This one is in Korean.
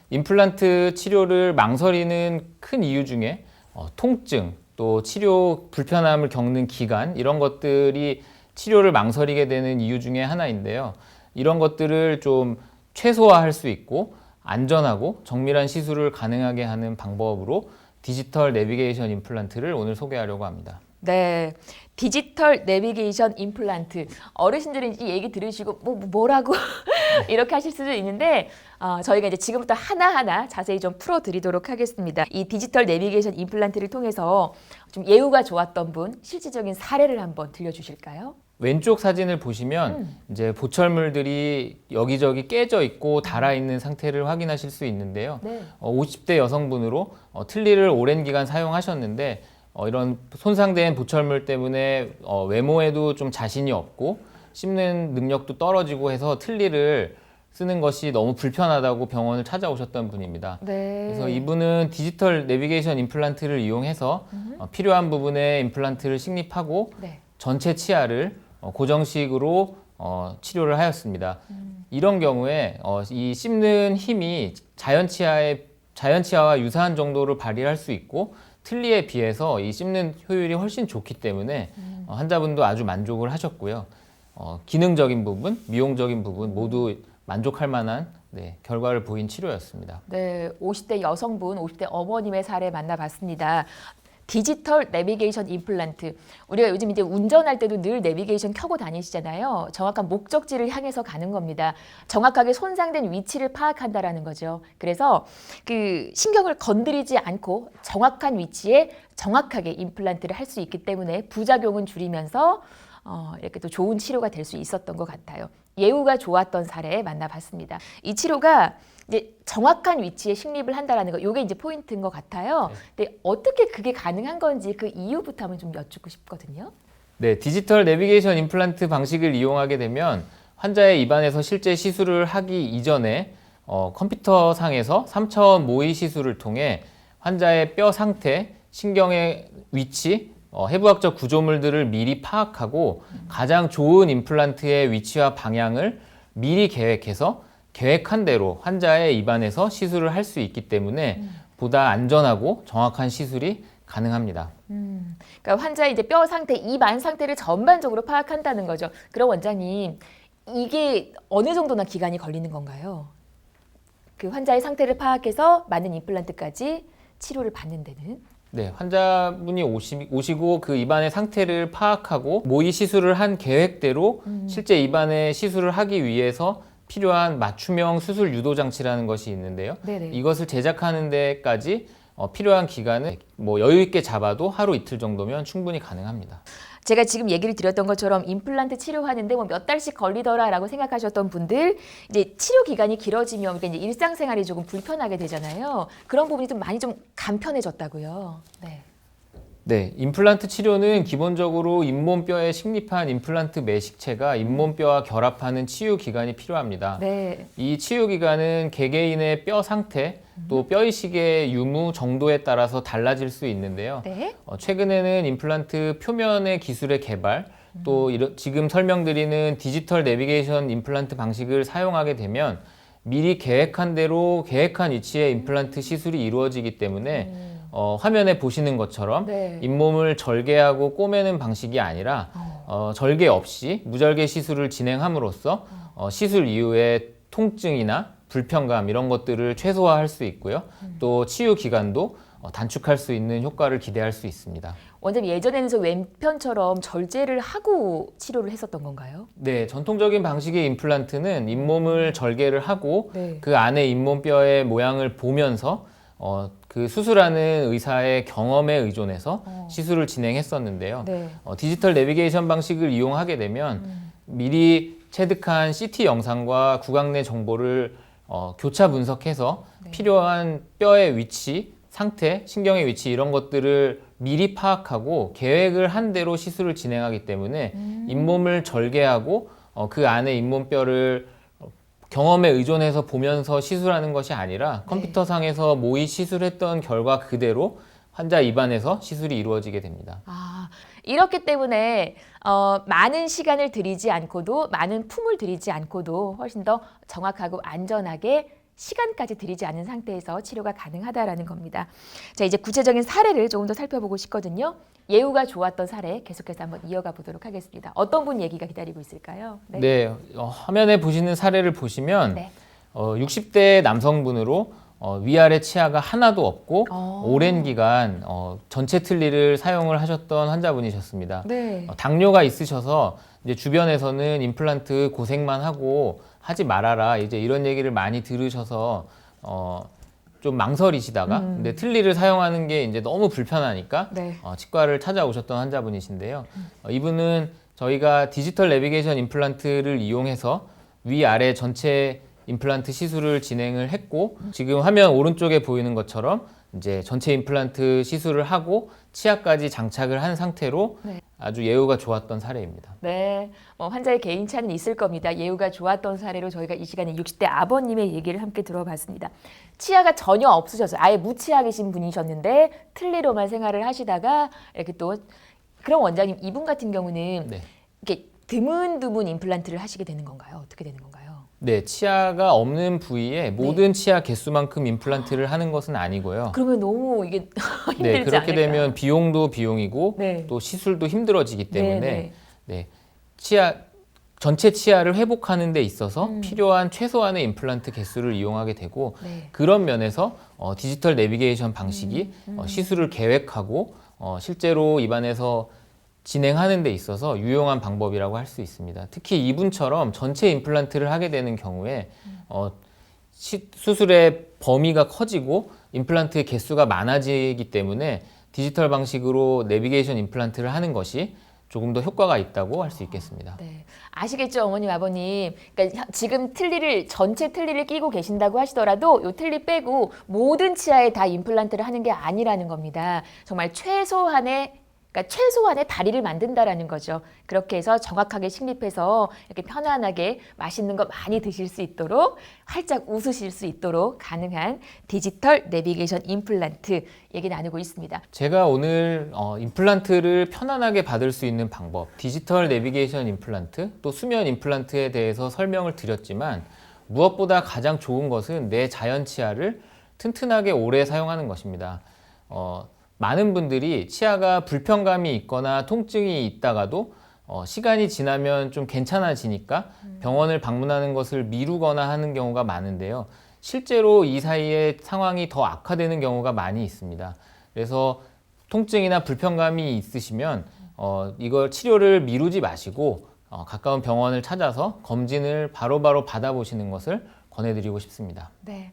임플란트 치료를 망설이는 큰 이유 중에 통증, 또 치료 불편함을 겪는 기간 이런 것들이 치료를 망설이게 되는 이유 중에 하나인데요. 이런 것들을 좀 최소화할 수 있고 안전하고 정밀한 시술을 가능하게 하는 방법으로 디지털 내비게이션 임플란트를 오늘 소개하려고 합니다. 네, 디지털 내비게이션 임플란트. 어르신들은 이 얘기 들으시고 뭐라고 이렇게 하실 수도 있는데 저희가 이제 지금부터 하나하나 자세히 좀 풀어드리도록 하겠습니다. 이 디지털 내비게이션 임플란트를 통해서 좀 예후가 좋았던 분, 실질적인 사례를 한번 들려주실까요? 왼쪽 사진을 보시면 이제 보철물들이 여기저기 깨져 있고 닳아 있는 상태를 확인하실 수 있는데요. 네. 50대 여성분으로 틀니를 오랜 기간 사용하셨는데 이런 손상된 보철물 때문에 외모에도 좀 자신이 없고 씹는 능력도 떨어지고 해서 틀니를 쓰는 것이 너무 불편하다고 병원을 찾아오셨던 분입니다. 네. 그래서 이분은 디지털 내비게이션 임플란트를 이용해서 필요한 부분에 임플란트를 식립하고 네. 전체 치아를 고정식으로 치료를 하였습니다. 이런 경우에 이 씹는 힘이 자연 치아와 유사한 정도를 발휘할 수 있고 틀니에 비해서 이 씹는 효율이 훨씬 좋기 때문에 환자분도 아주 만족을 하셨고요. 기능적인 부분, 미용적인 부분 모두 만족할 만한 결과를 보인 치료였습니다. 네, 50대 여성분, 50대 어머님의 사례 만나봤습니다. 디지털 내비게이션 임플란트. 우리가 요즘 이제 운전할 때도 늘 내비게이션 켜고 다니시잖아요. 정확한 목적지를 향해서 가는 겁니다. 정확하게 손상된 위치를 파악한다라는 거죠. 그래서 그 신경을 건드리지 않고 정확한 위치에 정확하게 임플란트를 할 수 있기 때문에 부작용은 줄이면서 이렇게 또 좋은 치료가 될 수 있었던 것 같아요. 예후가 좋았던 사례 만나봤습니다. 이 치료가 이제 정확한 위치에 식립을 한다라는 거, 이게 이제 포인트인 것 같아요. 근데 어떻게 그게 가능한 건지 그 이유부터 한번 좀 여쭙고 싶거든요. 네, 디지털 내비게이션 임플란트 방식을 이용하게 되면 환자의 입안에서 실제 시술을 하기 이전에 컴퓨터상에서 3차원 모의 시술을 통해 환자의 뼈 상태, 신경의 위치, 해부학적 구조물들을 미리 파악하고 가장 좋은 임플란트의 위치와 방향을 미리 계획해서 계획한 대로 환자의 입안에서 시술을 할 수 있기 때문에 보다 안전하고 정확한 시술이 가능합니다. 그러니까 환자의 이제 뼈 상태, 입안 상태를 전반적으로 파악한다는 거죠. 그럼 원장님, 이게 어느 정도나 기간이 걸리는 건가요? 그 환자의 상태를 파악해서 맞는 임플란트까지 치료를 받는 데는? 네, 환자분이 오시고 그 입안의 상태를 파악하고 모의 시술을 한 계획대로 실제 입안의 시술을 하기 위해서 필요한 맞춤형 수술 유도 장치라는 것이 있는데요. 네네. 이것을 제작하는 데까지 필요한 기간은 여유 있게 잡아도 하루 이틀 정도면 충분히 가능합니다. 제가 지금 얘기를 드렸던 것처럼 임플란트 치료하는데 몇 달씩 걸리더라라고 생각하셨던 분들, 이제 치료 기간이 길어지면 이제 일상생활이 조금 불편하게 되잖아요. 그런 부분이 좀 많이 좀 간편해졌다고요. 네. 네, 임플란트 치료는 기본적으로 잇몸뼈에 식립한 임플란트 매식체가 잇몸뼈와 결합하는 치유 기간이 필요합니다. 네. 이 치유 기간은 개개인의 뼈 상태, 또 뼈이식의 유무 정도에 따라서 달라질 수 있는데요. 네. 최근에는 임플란트 표면의 기술의 개발, 또 지금 설명드리는 디지털 내비게이션 임플란트 방식을 사용하게 되면 미리 계획한 대로 계획한 위치에 임플란트 시술이 이루어지기 때문에 화면에 보시는 것처럼 네. 잇몸을 절개하고 꼬매는 방식이 아니라 절개 없이 무절개 시술을 진행함으로써 시술 이후에 통증이나 불편감 이런 것들을 최소화할 수 있고요. 또 치유 기간도 단축할 수 있는 효과를 기대할 수 있습니다. 원장님, 예전에는 저 왼편처럼 절제를 하고 치료를 했었던 건가요? 네, 전통적인 방식의 임플란트는 잇몸을 절개를 하고 네. 그 안에 잇몸뼈의 모양을 보면서 그 수술하는 의사의 경험에 의존해서 시술을 진행했었는데요. 네. 디지털 내비게이션 방식을 이용하게 되면 미리 체득한 CT 영상과 구강 내 정보를 교차 분석해서 필요한 뼈의 위치, 상태, 신경의 위치 이런 것들을 미리 파악하고 계획을 한 대로 시술을 진행하기 때문에 잇몸을 절개하고 그 안에 잇몸뼈를 경험에 의존해서 보면서 시술하는 것이 아니라 컴퓨터상에서 모의 시술했던 결과 그대로 환자 입안에서 시술이 이루어지게 됩니다. 이렇기 때문에 많은 시간을 들이지 않고도 많은 품을 들이지 않고도 훨씬 더 정확하고 안전하게 시간까지 들이지 않은 상태에서 치료가 가능하다라는 겁니다. 자, 이제 구체적인 사례를 조금 더 살펴보고 싶거든요. 예후가 좋았던 사례 계속해서 한번 이어가 보도록 하겠습니다. 어떤 분 얘기가 기다리고 있을까요? 네, 화면에 보시는 사례를 보시면 네. 60대 남성분으로 위아래 치아가 하나도 없고 오랜 기간 전체 틀니를 사용을 하셨던 환자분이셨습니다. 네. 당뇨가 있으셔서 이제 주변에서는 임플란트 고생만 하고 하지 말아라 이제 이런 얘기를 많이 들으셔서 좀 망설이시다가 근데 틀니를 사용하는 게 이제 너무 불편하니까 네. 치과를 찾아오셨던 환자분이신데요. 이분은 저희가 디지털 내비게이션 임플란트를 이용해서 위아래 전체 임플란트 시술을 진행을 했고 지금 화면 오른쪽에 보이는 것처럼 이제 전체 임플란트 시술을 하고 치아까지 장착을 한 상태로 네. 아주 예후가 좋았던 사례입니다. 네, 환자의 개인차는 있을 겁니다. 예후가 좋았던 사례로 저희가 이 시간에 60대 아버님의 얘기를 함께 들어봤습니다. 치아가 전혀 없으셔서 아예 무치아이신 분이셨는데 틀니로만 생활을 하시다가 이렇게 또 그럼 원장님 이분 같은 경우는 네. 이렇게 드문드문 임플란트를 하시게 되는 건가요? 어떻게 되는 건가요? 네, 치아가 없는 부위에 모든 치아 개수만큼 임플란트를 하는 것은 아니고요. 그러면 너무 이게 힘들지 네, 그렇게 않을까? 되면 비용도 비용이고 네. 또 시술도 힘들어지기 때문에 네, 네, 전체 치아를 회복하는 데 있어서 필요한 최소한의 임플란트 개수를 이용하게 되고 네. 그런 면에서 디지털 내비게이션 방식이 시술을 계획하고 실제로 입안에서 진행하는 데 있어서 유용한 방법이라고 할 수 있습니다. 특히 이분처럼 전체 임플란트를 하게 되는 경우에 수술의 범위가 커지고 임플란트의 개수가 많아지기 때문에 디지털 방식으로 내비게이션 임플란트를 하는 것이 조금 더 효과가 있다고 할 수 있겠습니다. 네. 아시겠죠, 어머님, 아버님. 그러니까 지금 전체 틀니를 끼고 계신다고 하시더라도 이 틀니 빼고 모든 치아에 다 임플란트를 하는 게 아니라는 겁니다. 정말 최소한의 다리를 만든다라는 거죠. 그렇게 해서 정확하게 식립해서 이렇게 편안하게 맛있는 거 많이 드실 수 있도록 활짝 웃으실 수 있도록 가능한 디지털 내비게이션 임플란트 얘기 나누고 있습니다. 제가 오늘 임플란트를 편안하게 받을 수 있는 방법, 디지털 내비게이션 임플란트, 또 수면 임플란트에 대해서 설명을 드렸지만 무엇보다 가장 좋은 것은 내 자연 치아를 튼튼하게 오래 사용하는 것입니다. 많은 분들이 치아가 불편감이 있거나 통증이 있다가도 시간이 지나면 좀 괜찮아지니까 병원을 방문하는 것을 미루거나 하는 경우가 많은데요. 실제로 이 사이에 상황이 더 악화되는 경우가 많이 있습니다. 그래서 통증이나 불편감이 있으시면 이걸 치료를 미루지 마시고 가까운 병원을 찾아서 검진을 바로바로 받아보시는 것을 권해드리고 싶습니다. 네,